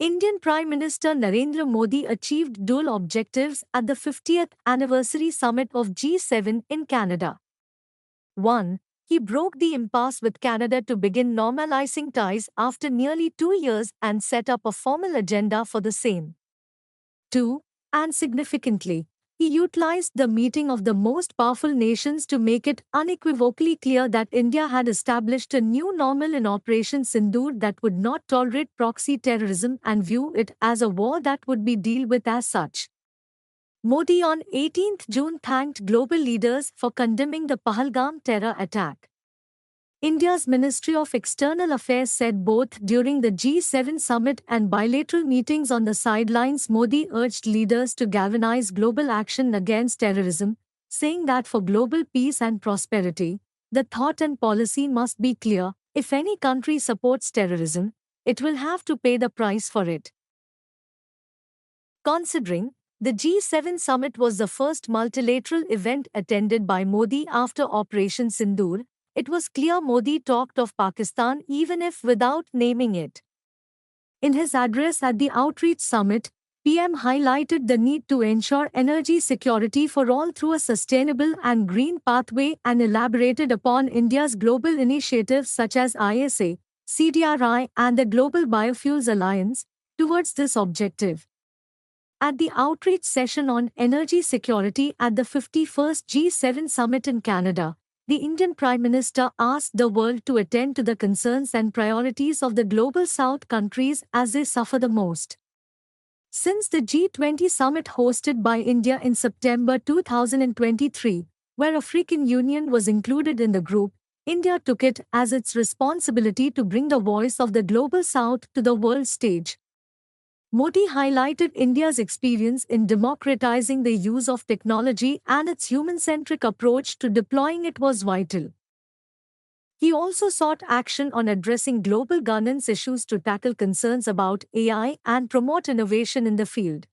Indian Prime Minister Narendra Modi achieved dual objectives at the 50th anniversary summit of G7 in Canada. 1. He broke the impasse with Canada to begin normalizing ties after nearly 2 years and set up a formal agenda for the same. 2. And significantly, he utilized the meeting of the most powerful nations to make it unequivocally clear that India had established a new normal in Operation Sindoor that would not tolerate proxy terrorism and view it as a war that would be dealt with as such. Modi on 18th June thanked global leaders for condemning the Pahalgam terror attack. India's Ministry of External Affairs said both during the G7 summit and bilateral meetings on the sidelines Modi urged leaders to galvanize global action against terrorism, saying that for global peace and prosperity, the thought and policy must be clear: if any country supports terrorism, it will have to pay the price for it. Considering the G7 summit was the first multilateral event attended by Modi after Operation Sindoor, it was clear Modi talked of Pakistan even if without naming it. In his address at the Outreach Summit, PM highlighted the need to ensure energy security for all through a sustainable and green pathway and elaborated upon India's global initiatives such as ISA, CDRI and the Global Biofuels Alliance towards this objective. At the outreach session on energy security at the 51st G7 Summit in Canada, the Indian Prime Minister asked the world to attend to the concerns and priorities of the Global South countries as they suffer the most. Since the G20 summit hosted by India in September 2023, where African Union was included in the group, India took it as its responsibility to bring the voice of the Global South to the world stage. Modi highlighted India's experience in democratizing the use of technology and its human-centric approach to deploying it was vital. He also sought action on addressing global governance issues to tackle concerns about AI and promote innovation in the field.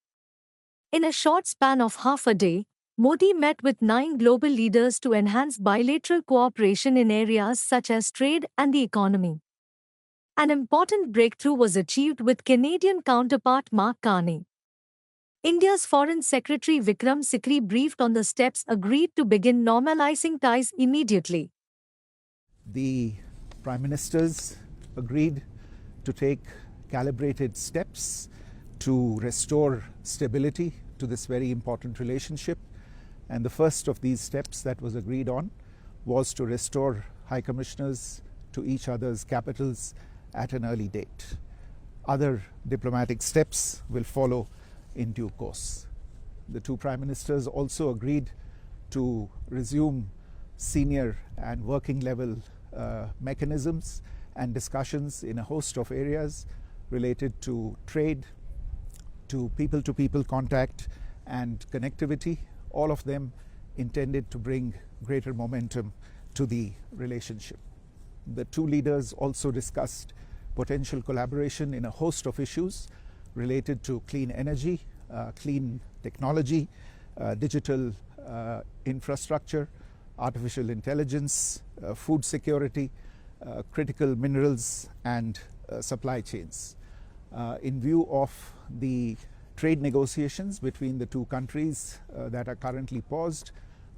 In a short span of half a day, Modi met with 9 global leaders to enhance bilateral cooperation in areas such as trade and the economy. An important breakthrough was achieved with Canadian counterpart Mark Carney. India's Foreign Secretary Vikram Sikri briefed on the steps agreed to begin normalizing ties immediately. The Prime Ministers agreed to take calibrated steps to restore stability to this very important relationship. And the first of these steps that was agreed on was to restore High Commissioners to each other's capitals at an early date. Other diplomatic steps will follow in due course. The two Prime Ministers also agreed to resume senior and working level mechanisms and discussions in a host of areas related to trade, to people contact and connectivity, all of them intended to bring greater momentum to the relationship. The two leaders also discussed potential collaboration in a host of issues related to clean energy, clean technology, digital infrastructure, artificial intelligence, food security, critical minerals and supply chains. In view of the trade negotiations between the two countries that are currently paused,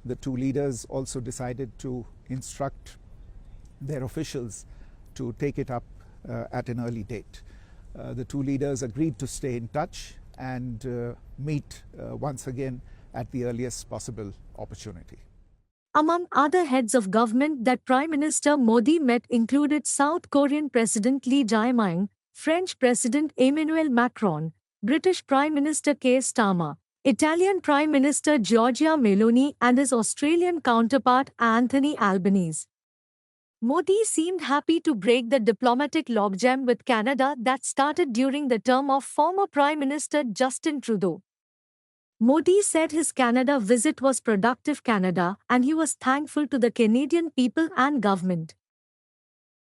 the two leaders also decided to instruct their officials to take it up at an early date. The two leaders agreed to stay in touch and meet once again at the earliest possible opportunity. Among other heads of government that Prime Minister Modi met included South Korean President Lee Jae-myung, French President Emmanuel Macron, British Prime Minister Keir Starmer, Italian Prime Minister Giorgia Meloni and his Australian counterpart Anthony Albanese. Modi seemed happy to break the diplomatic logjam with Canada that started during the term of former Prime Minister Justin Trudeau. Modi said his Canada visit was productive Canada and he was thankful to the Canadian people and government.